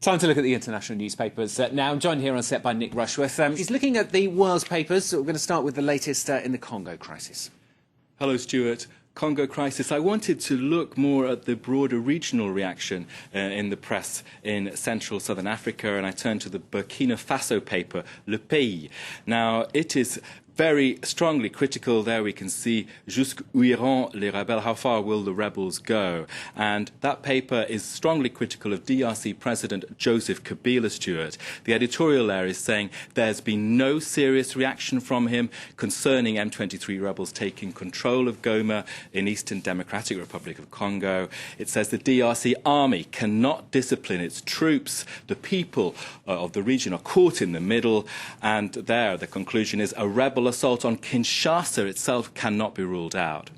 Time to look at the international newspapers. Now, I'm joined here on set by Nick Rushworth. He's looking at the world's papers. So we're going to start with the latest in the Congo crisis. Hello, Stuart. Congo crisis. I wanted to look more at the broader regional reaction in the press in central southern Africa, and I turned to the Burkina Faso paper, Le Pays. Now, it is very strongly critical. There we can see jusqu'où iront les rebelles, how far will the rebels go? And that paper is strongly critical of DRC President Joseph Kabila, Stuart. The editorial there is saying there's been no serious reaction from him concerning M23 rebels taking control of Goma in Eastern Democratic Republic of Congo. It says the DRC army cannot discipline its troops. The people of the region are caught in the middle, and there the conclusion is a rebel assault on Kinshasa itself cannot be ruled out.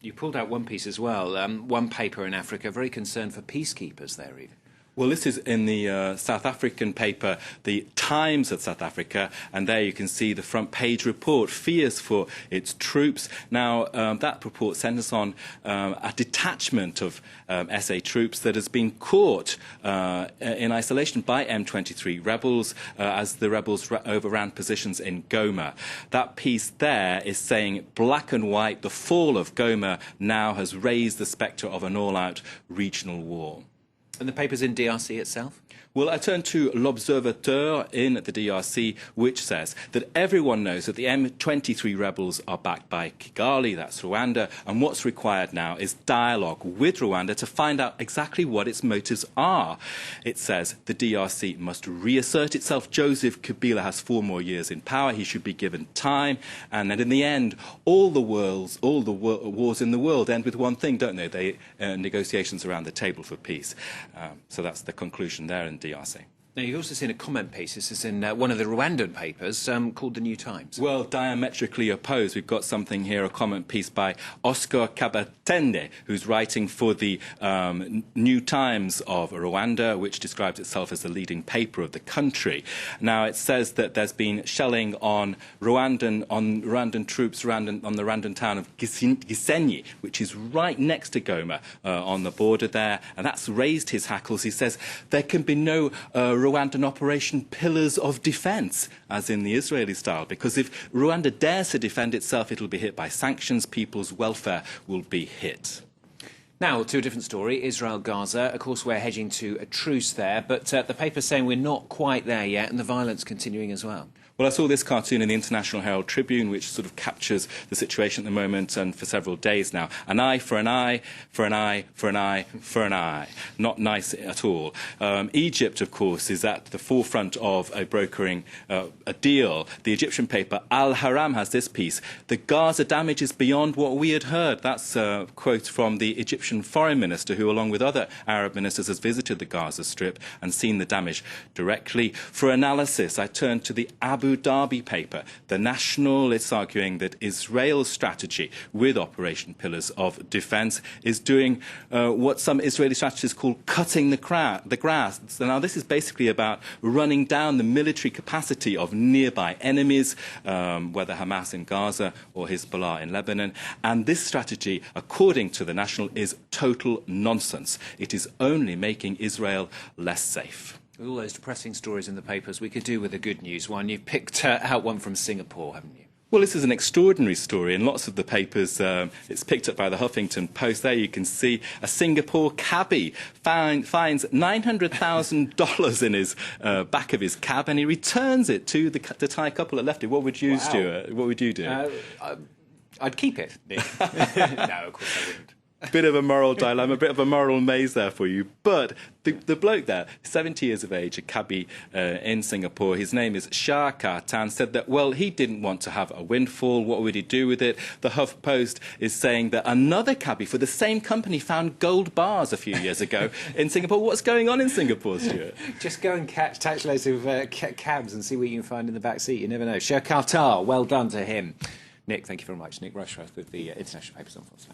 You pulled out one piece as well, one paper in Africa, very concerned for peacekeepers there even. Well, this is in the South African paper, the Times of South Africa, and there you can see the front page report, fears for its troops. Now, that report centres on a detachment of SA troops that has been caught in isolation by M23 rebels as the rebels overran positions in Goma. That piece there is saying black and white, the fall of Goma now has raised the spectre of an all-out regional war. And the paper's in DRC itself? Well, I turn to L'Observateur in the DRC, which says that everyone knows that the M23 rebels are backed by Kigali, that's Rwanda, and what's required now is dialogue with Rwanda to find out exactly what its motives are. It says the DRC must reassert itself. Joseph Kabila has 4 more years in power. He should be given time. And that in the end, all the wars in the world end with one thing, don't they? Negotiations around the table for peace. So that's the conclusion there in DRC. Now, you've also seen a comment piece. This is in one of the Rwandan papers called The New Times. Well, diametrically opposed. We've got something here, a comment piece by Oscar Kabatende, who's writing for the New Times of Rwanda, which describes itself as the leading paper of the country. Now, it says that there's been shelling on Rwandan troops on the Rwandan town of Gisenyi, which is right next to Goma on the border there, and that's raised his hackles. He says there can be no Rwandan operation pillars of defence, as in the Israeli style, because if Rwanda dares to defend itself, it'll be hit by sanctions, people's welfare will be hit. Now, to a different story, Israel-Gaza. Of course, we're hedging to a truce there, but the paper's saying we're not quite there yet, and the violence continuing as well. Well, I saw this cartoon in the International Herald Tribune, which sort of captures the situation at the moment and for several days now. An eye for an eye, for an eye, for an eye, for an eye. Not nice at all. Egypt, of course, is at the forefront of brokering a deal. The Egyptian paper Al Haram has this piece. The Gaza damage is beyond what we had heard. That's a quote from the Egyptian foreign minister, who, along with other Arab ministers, has visited the Gaza Strip and seen the damage directly. For analysis, I turned to the Abu Dhabi paper. The National, it's arguing that Israel's strategy with Operation Pillars of Defence is doing what some Israeli strategists call cutting the grass. So now this is basically about running down the military capacity of nearby enemies, whether Hamas in Gaza or Hezbollah in Lebanon. And this strategy, according to the National, is total nonsense. It is only making Israel less safe. With all those depressing stories in the papers, we could do with a good news one. You've picked out one from Singapore, haven't you? Well, this is an extraordinary story. In lots of the papers, it's picked up by the Huffington Post. There you can see a Singapore cabbie finds $900,000 in his back of his cab, and he returns it to the Thai couple that left it. What would you do? What would you do? I'd keep it, Nick. No, of course I wouldn't. Bit of a moral dilemma, a bit of a moral maze there for you. But the bloke there, 70 years of age, a cabbie in Singapore, his name is Shah Tan, said that, well, he didn't want to have a windfall. What would he do with it? The Huff Post is saying that another cabbie for the same company found gold bars a few years ago in Singapore. What's going on in Singapore, Stuart? Just go and catch loads of cabs and see what you can find in the back seat. You never know. Shah Qatar, well done to him. Nick, thank you very much. Nick Rushworth with the International Papers on Force.